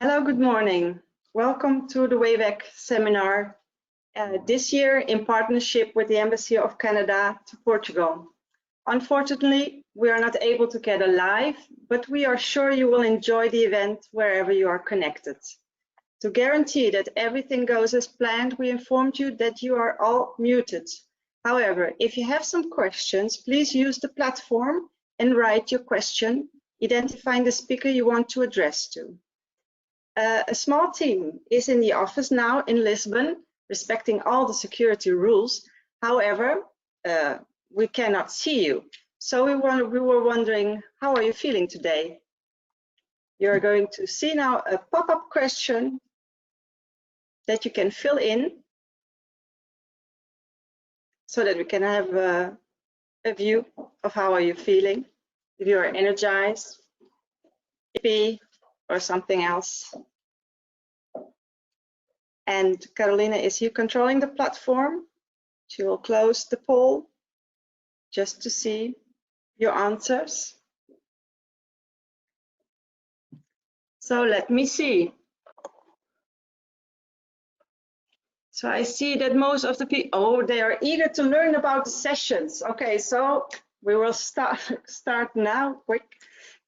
Hello, good morning. Welcome to the WavEC seminar, this year in partnership with the Embassy of Canada to Portugal. Unfortunately, we are not able to gather live, but we are sure you will enjoy the event wherever you are connected. To guarantee that everything goes as planned, we informed you that you are all muted. However, if you have some questions, please use the platform and write your question, identifying the speaker you want to address to. A small team is in the office now in Lisbon, respecting all the security rules. However, we cannot see you. So we were wondering, how are you feeling today? You're going to see now a pop-up question that you can fill in so that we can have a view of how are you feeling, if you are energized, happy, or something else. And Carolina is here controlling the platform. She will close the poll just to see your answers. So let me see. So I see that most of the people, they are eager to learn about the sessions. Okay, so we will start now quick,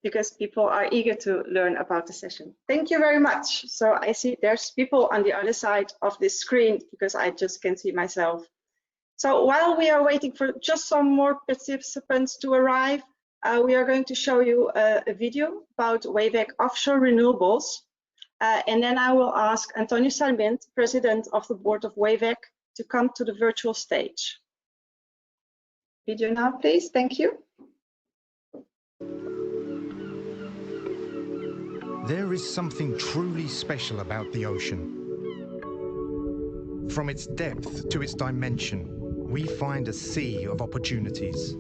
because people are eager to learn about the session. Thank you very much. So I see there's people on the other side of this screen, because I just can see myself. So while we are waiting for just some more participants to arrive, we are going to show you a video about WavEC offshore renewables. And then I will ask António Sarmento, President of the Board of WavEC, to come to the virtual stage. Video now, please. Thank you. There is something truly special about the ocean. From its depth to its dimension, we find a sea of opportunities.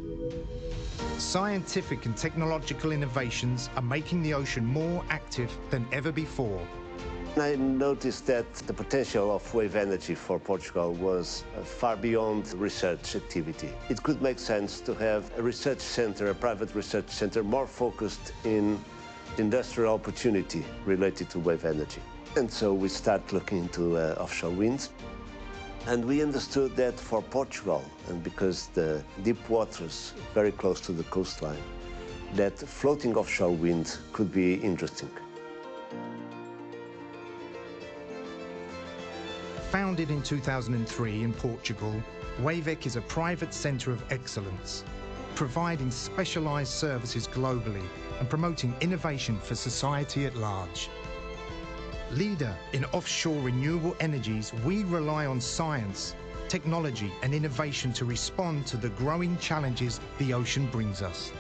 Scientific and technological innovations are making the ocean more active than ever before. I noticed that the potential of wave energy for Portugal was far beyond research activity. It could make sense to have a research center, a private research center, more focused in industrial opportunity related to wave energy. And so we start looking into offshore winds. And we understood that for Portugal, and because the deep waters very close to the coastline, that floating offshore wind could be interesting. Founded in 2003 in Portugal, WavEC is a private centre of excellence, providing specialised services globally and promoting innovation for society at large. Leader in offshore renewable energies, we rely on science, technology and innovation to respond to the growing challenges the ocean brings us.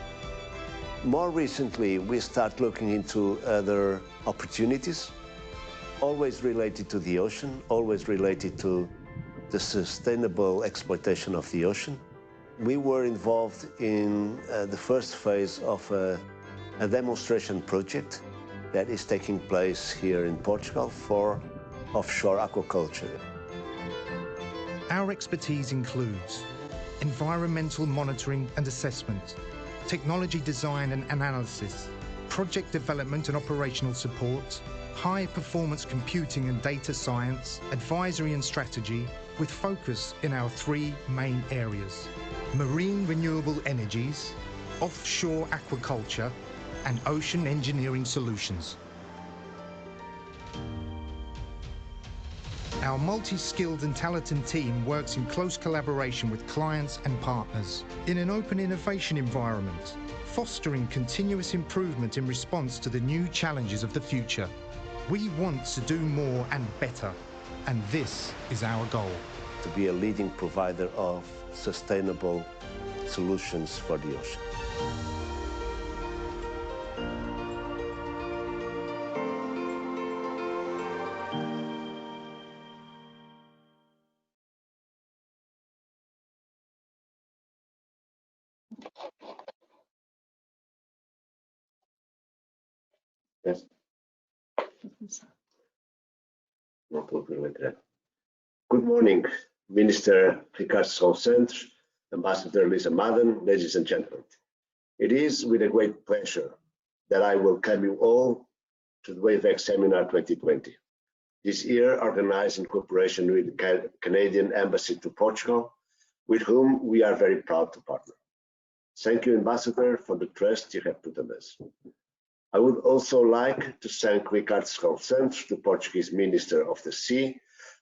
More recently, we start looking into other opportunities, always related to the ocean, always related to the sustainable exploitation of the ocean. We were involved in the first phase of a demonstration project that is taking place here in Portugal for offshore aquaculture. Our expertise includes environmental monitoring and assessment, technology design and analysis, project development and operational support, high-performance computing and data science, advisory and strategy, with focus in our three main areas: marine renewable energies, offshore aquaculture, and ocean engineering solutions. Our multi-skilled and talented team works in close collaboration with clients and partners in an open innovation environment, fostering continuous improvement in response to the new challenges of the future. We want to do more and better, and this is our goal. To be a leading provider of sustainable solutions for the ocean. Yes. Good morning, Minister Ricardo Santos, Ambassador Lisa Madan, ladies and gentlemen. It is with a great pleasure that I welcome you all to the WavEC Seminar 2020. This year organized in cooperation with the Canadian Embassy to Portugal, with whom we are very proud to partner. Thank you, Ambassador, for the trust you have put on us. I would also like to thank Ricardo, Santos, the Portuguese Minister of the Sea,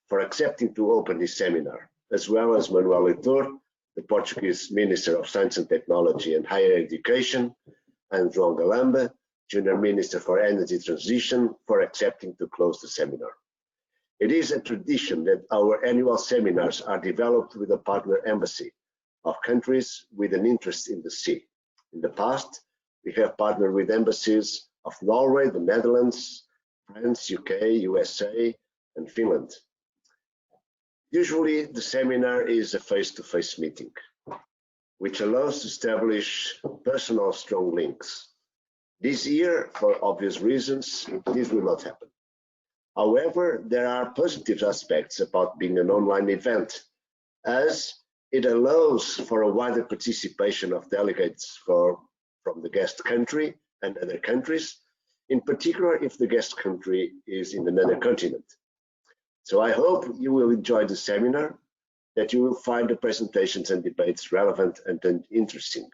for accepting to open this seminar, as well as Manuel Leitor, the Portuguese Minister of Science and Technology and Higher Education, and João Galamba, Junior Minister for Energy Transition, for accepting to close the seminar. It is a tradition that our annual seminars are developed with a partner embassy of countries with an interest in the sea. In the past, we have partnered with embassies of Norway, the Netherlands, France, UK, USA, and Finland. Usually, the seminar is a face-to-face meeting, which allows to establish personal strong links. This year, for obvious reasons, this will not happen. However, there are positive aspects about being an online event, as it allows for a wider participation of delegates from the guest country and other countries, in particular if the guest country is in another continent. So I hope you will enjoy the seminar, that you will find the presentations and debates relevant and interesting.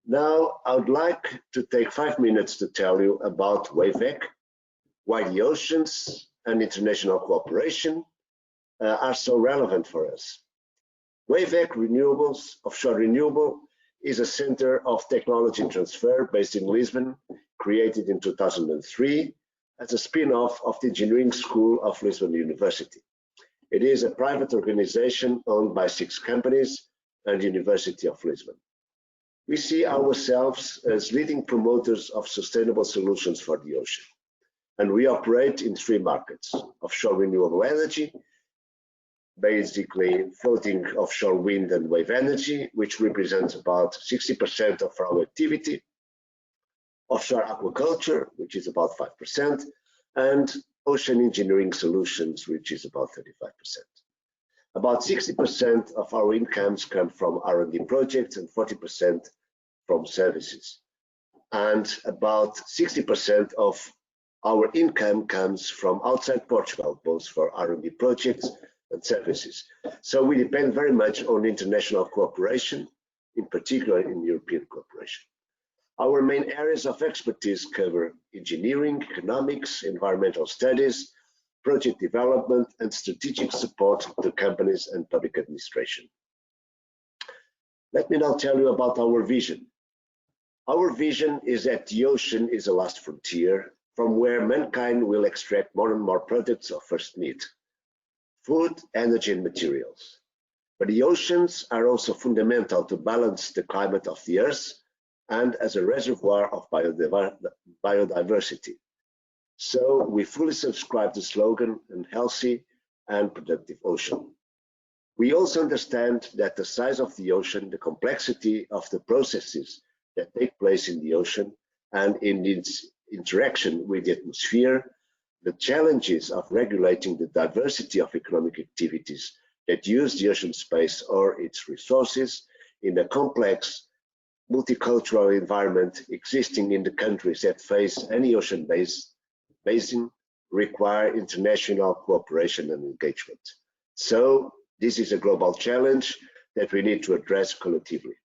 Now, I would like to take 5 minutes to tell you about WavEC, why the oceans and international cooperation are so relevant for us. WavEC Renewables, Offshore Renewable, is a center of technology transfer based in Lisbon, created in 2003 as a spin-off of the Engineering School of Lisbon University. It is a private organization owned by 6 companies and the University of Lisbon. We see ourselves as leading promoters of sustainable solutions for the ocean. And we operate in 3 markets: offshore renewable energy, basically floating offshore wind and wave energy, which represents about 60% of our activity, offshore aquaculture, which is about 5%, and ocean engineering solutions, which is about 35%. About 60% of our incomes come from R&D projects and 40% from services. And about 60% of our income comes from outside Portugal, both for R&D projects and services. So we depend very much on international cooperation, in particular in European cooperation. Our main areas of expertise cover engineering, economics, environmental studies, project development, and strategic support to companies and public administration. Let me now tell you about our vision. Our vision is that the ocean is the last frontier from where mankind will extract more and more products of first need: food, energy, and materials. But the oceans are also fundamental to balance the climate of the Earth and as a reservoir of biodiversity. So we fully subscribe to the slogan, "A healthy and productive ocean." We also understand that the size of the ocean, the complexity of the processes that take place in the ocean, and in its interaction with the atmosphere, the challenges of regulating the diversity of economic activities that use the ocean space or its resources in a complex multicultural environment existing in the countries that face any ocean basin require international cooperation and engagement. So this is a global challenge that we need to address collectively.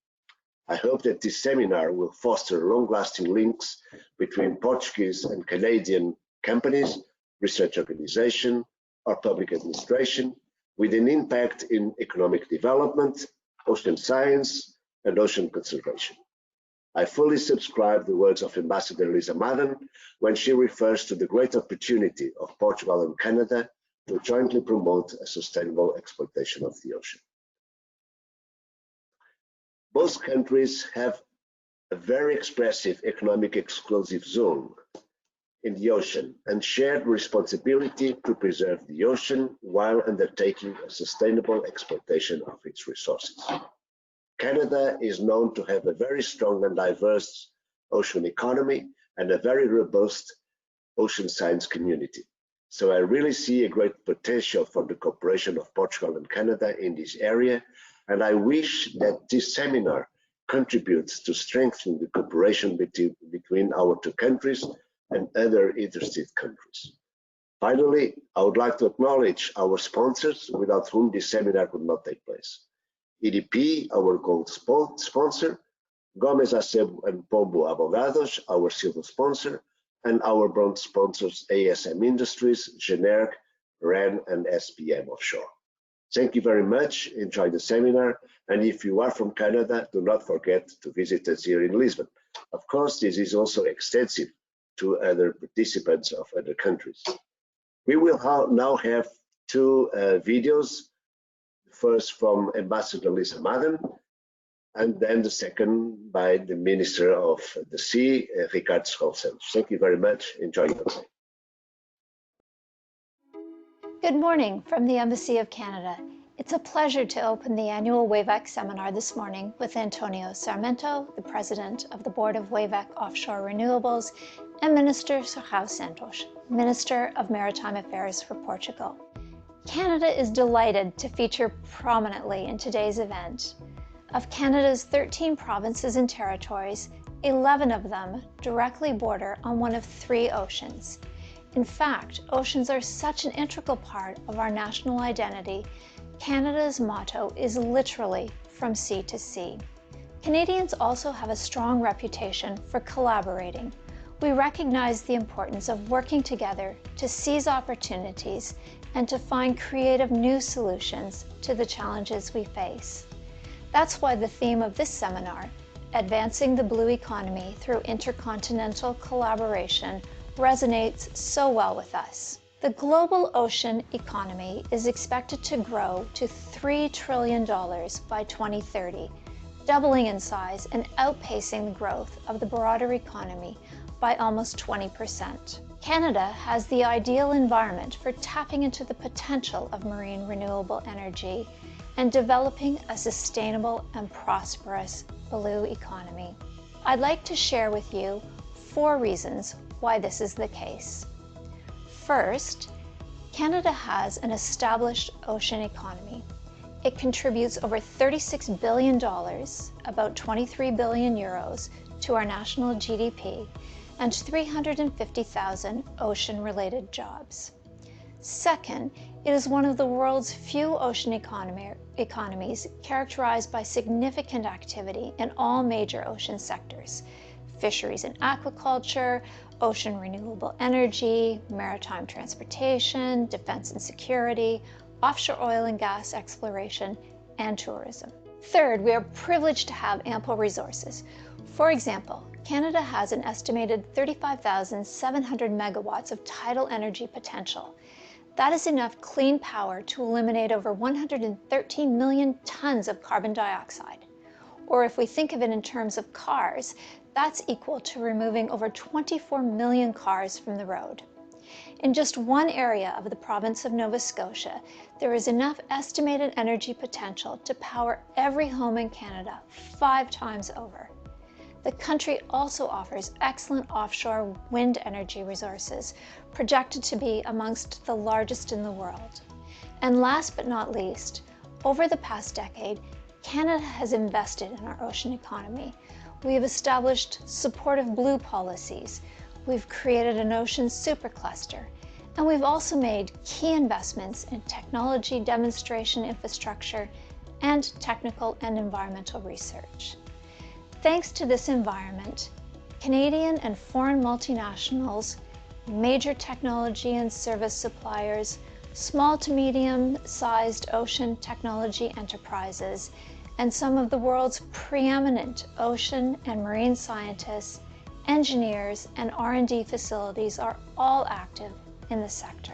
I hope that this seminar will foster long-lasting links between Portuguese and Canadian companies, research organization, or public administration, with an impact in economic development, ocean science, and ocean conservation. I fully subscribe the words of Ambassador Lisa Madan when she refers to the great opportunity of Portugal and Canada to jointly promote a sustainable exploitation of the ocean. Both countries have a very expressive economic exclusive zone in the ocean and shared responsibility to preserve the ocean while undertaking a sustainable exploitation of its resources. Canada is known to have a very strong and diverse ocean economy and a very robust ocean science community. So I really see a great potential for the cooperation of Portugal and Canada in this area, and I wish that this seminar contributes to strengthening the cooperation between our 2 countries and other interested countries. Finally, I would like to acknowledge our sponsors without whom this seminar could not take place. EDP, our gold sponsor, Gomes Acebo and Pombo Abogados, our silver sponsor, and our bronze sponsors ASM Industries, Generic, REN, and SPM Offshore. Thank you very much. Enjoy the seminar. And if you are from Canada, do not forget to visit us here in Lisbon. Of course, this is also extensive to other participants of other countries. We will now have two videos, first from Ambassador Lisa Madan, and then the second by the Minister of the Sea, Ricardo Santos. Thank you very much. Enjoy your day. Good morning from the Embassy of Canada. It's a pleasure to open the annual WavEC seminar this morning with António Sarmento, the President of the Board of WavEC Offshore Renewables, and Minister Serrão Santos, Minister of Maritime Affairs for Portugal. Canada is delighted to feature prominently in today's event. Of Canada's 13 provinces and territories, 11 of them directly border on one of 3 oceans. In fact, oceans are such an integral part of our national identity, Canada's motto is literally from sea to sea. Canadians also have a strong reputation for collaborating. We recognize the importance of working together to seize opportunities and to find creative new solutions to the challenges we face. That's why the theme of this seminar, Advancing the Blue Economy Through Intercontinental Collaboration, resonates so well with us. The global ocean economy is expected to grow to $3 trillion by 2030, doubling in size and outpacing the growth of the broader economy by almost 20%. Canada has the ideal environment for tapping into the potential of marine renewable energy and developing a sustainable and prosperous blue economy. I'd like to share with you 4 reasons why this is the case. First, Canada has an established ocean economy. It contributes over $36 billion, about 23 billion euros, to our national GDP and 350,000 ocean-related jobs. Second, it is one of the world's few ocean economies characterized by significant activity in all major ocean sectors: fisheries and aquaculture, ocean renewable energy, maritime transportation, defense and security, offshore oil and gas exploration, and tourism. Third, we are privileged to have ample resources. For example, Canada has an estimated 35,700 megawatts of tidal energy potential. That is enough clean power to eliminate over 113 million tons of carbon dioxide. Or if we think of it in terms of cars, that's equal to removing over 24 million cars from the road. In just one area of the province of Nova Scotia, there is enough estimated energy potential to power every home in Canada 5 times over. The country also offers excellent offshore wind energy resources, projected to be amongst the largest in the world. And last but not least, over the past decade, Canada has invested in our ocean economy. We have established supportive blue policies. We've created an ocean supercluster, and we've also made key investments in technology demonstration infrastructure and technical and environmental research. Thanks to this environment, Canadian and foreign multinationals, major technology and service suppliers, small to medium-sized ocean technology enterprises, and some of the world's preeminent ocean and marine scientists, engineers, and R&D facilities are all active in the sector.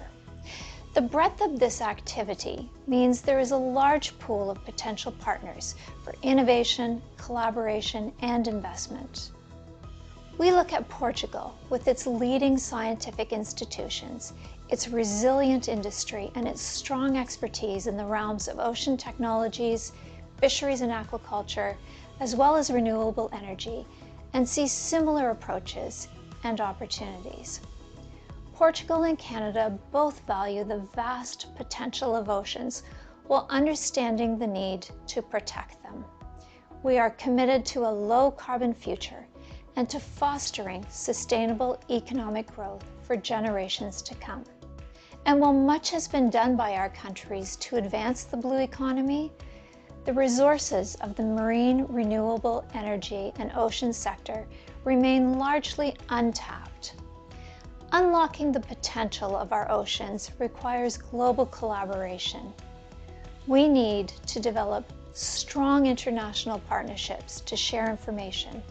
The breadth of this activity means there is a large pool of potential partners for innovation, collaboration, and investment. We look at Portugal with its leading scientific institutions, its resilient industry, and its strong expertise in the realms of ocean technologies, fisheries and aquaculture, as well as renewable energy, and see similar approaches and opportunities. Portugal and Canada both value the vast potential of oceans while understanding the need to protect them. We are committed to a low-carbon future and to fostering sustainable economic growth for generations to come. And while much has been done by our countries to advance the blue economy, the resources of the marine, renewable energy, and ocean sector remain largely untapped. Unlocking the potential of our oceans requires global collaboration. We need to develop strong international partnerships to share information,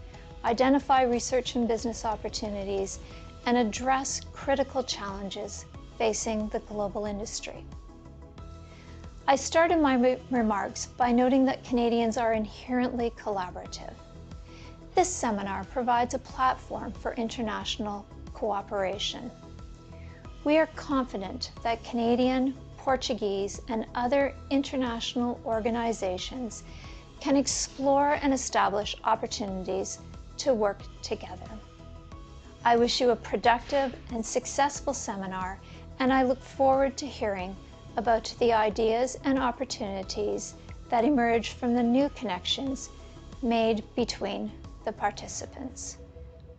identify research and business opportunities, and address critical challenges facing the global industry. I started my remarks by noting that Canadians are inherently collaborative. This seminar provides a platform for international cooperation. We are confident that Canadian, Portuguese, and other international organizations can explore and establish opportunities to work together. I wish you a productive and successful seminar, and I look forward to hearing about the ideas and opportunities that emerge from the new connections made between the participants.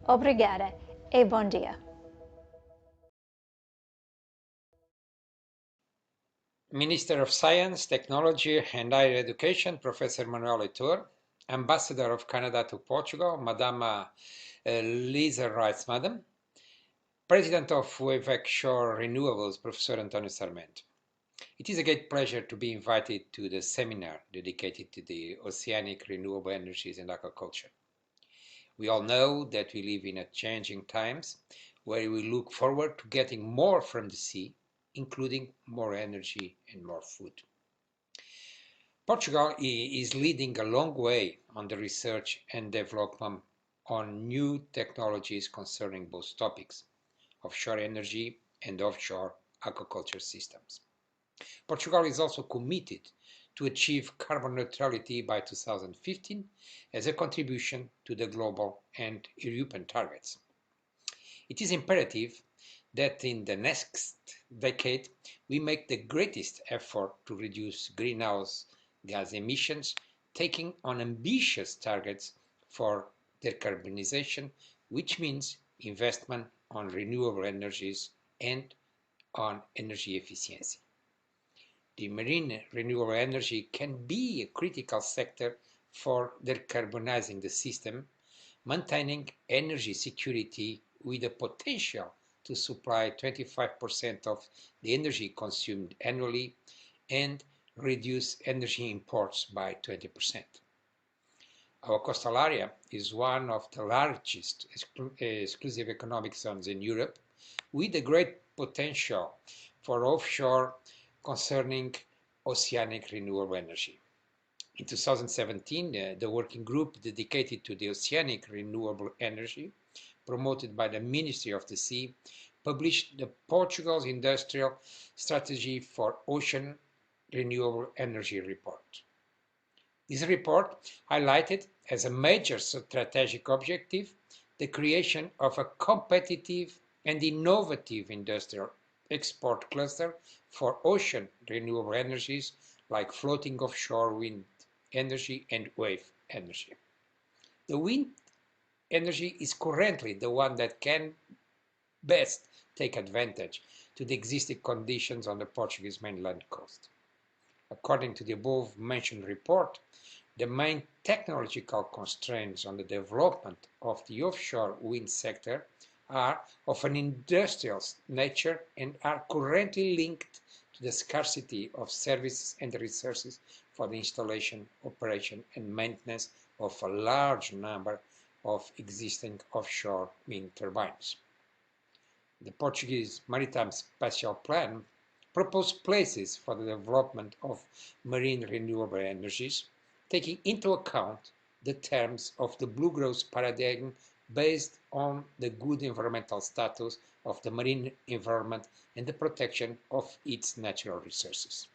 Obrigada e bom dia. Minister of Science, Technology and Higher Education, Professor Manuel Leitor, Ambassador of Canada to Portugal, Madame Lisa Rice Madan, President of WavEC Shore Renewables, Professor António Sarmento. It is a great pleasure to be invited to the seminar dedicated to the oceanic renewable energies and aquaculture. We all know that we live in changing times where we look forward to getting more from the sea, including more energy and more food. Portugal is leading a long way on the research and development on new technologies concerning both topics, offshore energy and offshore aquaculture systems. Portugal is also committed to achieve carbon neutrality by 2015 as a contribution to the global and European targets. It is imperative that in the next decade we make the greatest effort to reduce greenhouse gas emissions, taking on ambitious targets for decarbonization, which means investment on renewable energies and on energy efficiency. The marine renewable energy can be a critical sector for decarbonizing the system, maintaining energy security with the potential to supply 25% of the energy consumed annually and reduce energy imports by 20%. Our coastal area is one of the largest exclusive economic zones in Europe, with a great potential for offshore concerning oceanic renewable energy. In 2017, the working group dedicated to the oceanic renewable energy, promoted by the Ministry of the Sea, published the Portugal's Industrial Strategy for Ocean Renewable Energy report. This report highlighted as a major strategic objective the creation of a competitive and innovative industrial export cluster for ocean renewable energies like floating offshore wind energy and wave energy. The wind energy is currently the one that can best take advantage to the existing conditions on the Portuguese mainland coast. According to the above-mentioned report, the main technological constraints on the development of the offshore wind sector are of an industrial nature and are currently linked to the scarcity of services and resources for the installation, operation and maintenance of a large number of existing offshore wind turbines. The Portuguese Maritime Spatial Plan proposed places for the development of marine renewable energies, taking into account the terms of the blue growth paradigm based on the good environmental status of the marine environment and the protection of its natural resources.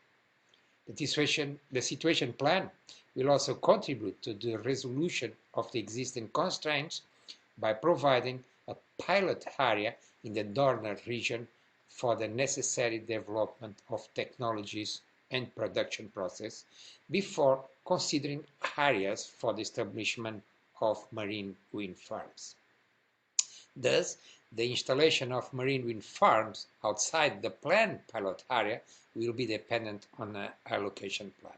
The situation plan will also contribute to the resolution of the existing constraints by providing a pilot area in the Dorner region for the necessary development of technologies and production process before considering areas for the establishment of marine wind farms. Thus, the installation of marine wind farms outside the planned pilot area will be dependent on an allocation plan.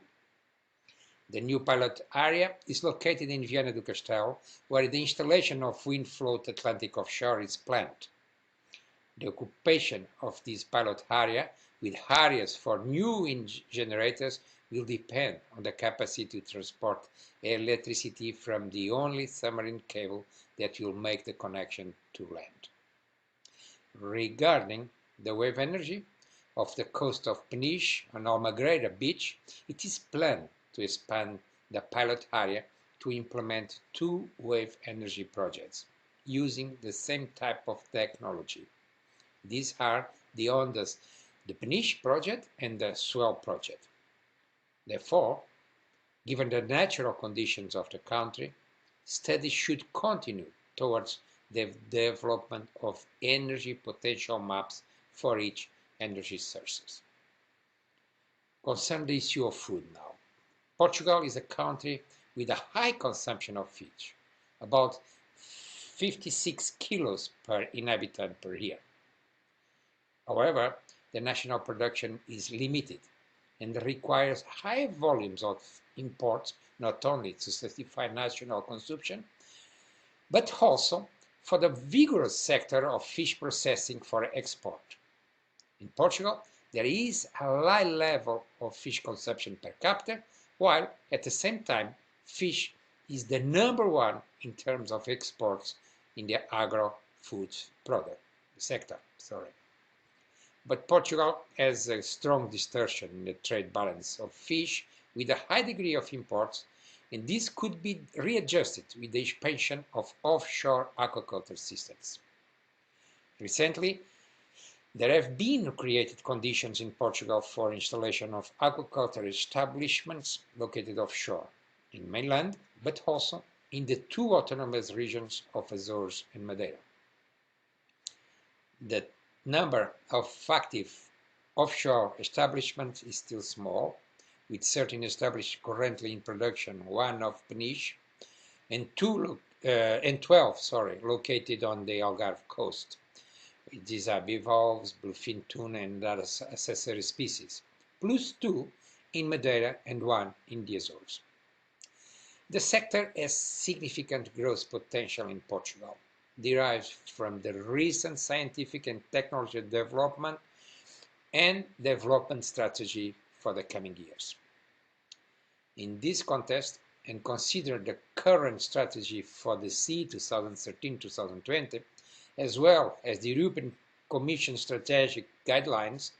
The new pilot area is located in Viana do Castelo, where the installation of wind float Atlantic offshore is planned. The occupation of this pilot area with areas for new wind generators will depend on the capacity to transport electricity from the only submarine cable that will make the connection to land. Regarding the wave energy of the coast of Peniche on Almagrera Beach, it is planned to expand the pilot area to implement 2 wave energy projects using the same type of technology. These are the Ondas, the Peniche project and the Swell project. Therefore, given the natural conditions of the country, studies should continue towards the development of energy potential maps for each energy sources. Concerning the issue of food now. Portugal is a country with a high consumption of fish, about 56 kilos per inhabitant per year. However, the national production is limited and requires high volumes of imports, not only to satisfy national consumption, but also for the vigorous sector of fish processing for export. In Portugal, there is a high level of fish consumption per capita, while at the same time, fish is the #1 in terms of exports in the agro-food product sector. But Portugal has a strong distortion in the trade balance of fish with a high degree of imports, and this could be readjusted with the expansion of offshore aquaculture systems. Recently, there have been created conditions in Portugal for installation of aquaculture establishments located offshore, in mainland, but also in the 2 autonomous regions of Azores and Madeira. The number of active offshore establishments is still small, with 13 established currently in production, 1 of Peniche, and 12 located on the Algarve coast. These are bivalves, bluefin tuna, and other accessory species, plus 2 in Madeira and 1 in the Azores. The sector has significant growth potential in Portugal, derived from the recent scientific and technology development and development strategy for the coming years. In this context, and consider the current strategy for the sea 2013-2020, as well as the European Commission strategic guidelines,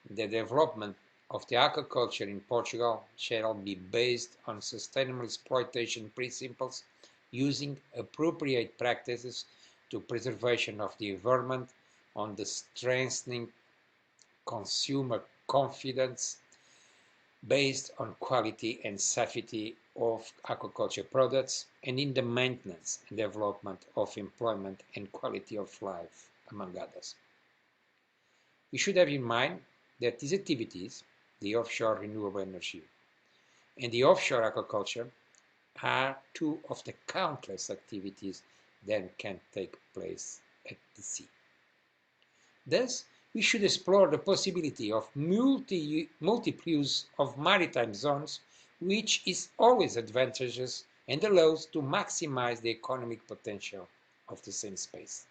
the development of the aquaculture in Portugal shall be based on sustainable exploitation principles using appropriate practices to preservation of the environment, on the strengthening consumer confidence based on quality and safety of aquaculture products, and in the maintenance and development of employment and quality of life, among others. We should have in mind that these activities, the offshore renewable energy and the offshore aquaculture, are 2 of the countless activities that can take place at the sea. Thus, we should explore the possibility of multiple use of maritime zones, which is always advantageous and allows to maximize the economic potential of the same space.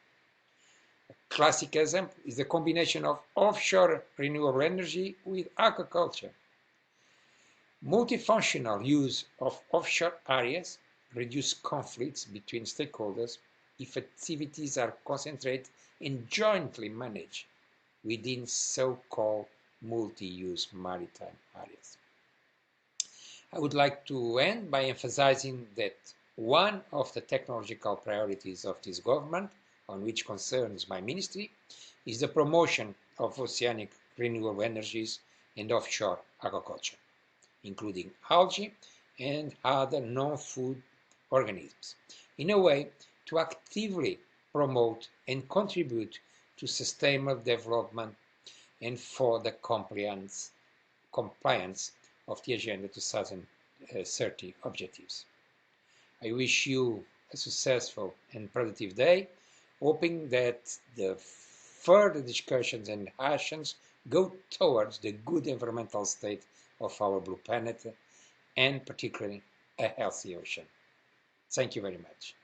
A classic example is the combination of offshore renewable energy with aquaculture. Multifunctional use of offshore areas reduce conflicts between stakeholders if activities are concentrated and jointly managed within so-called multi-use maritime areas. I would like to end by emphasizing that one of the technological priorities of this government, on which concerns my ministry, is the promotion of oceanic renewable energies and offshore aquaculture, including algae and other non-food organisms, in a way to actively promote and contribute to sustainable development and for the compliance of the Agenda 2030 objectives. I wish you a successful and productive day. hoping that the further discussions and actions go towards the good environmental state of our blue planet and particularly a healthy ocean. Thank you very much.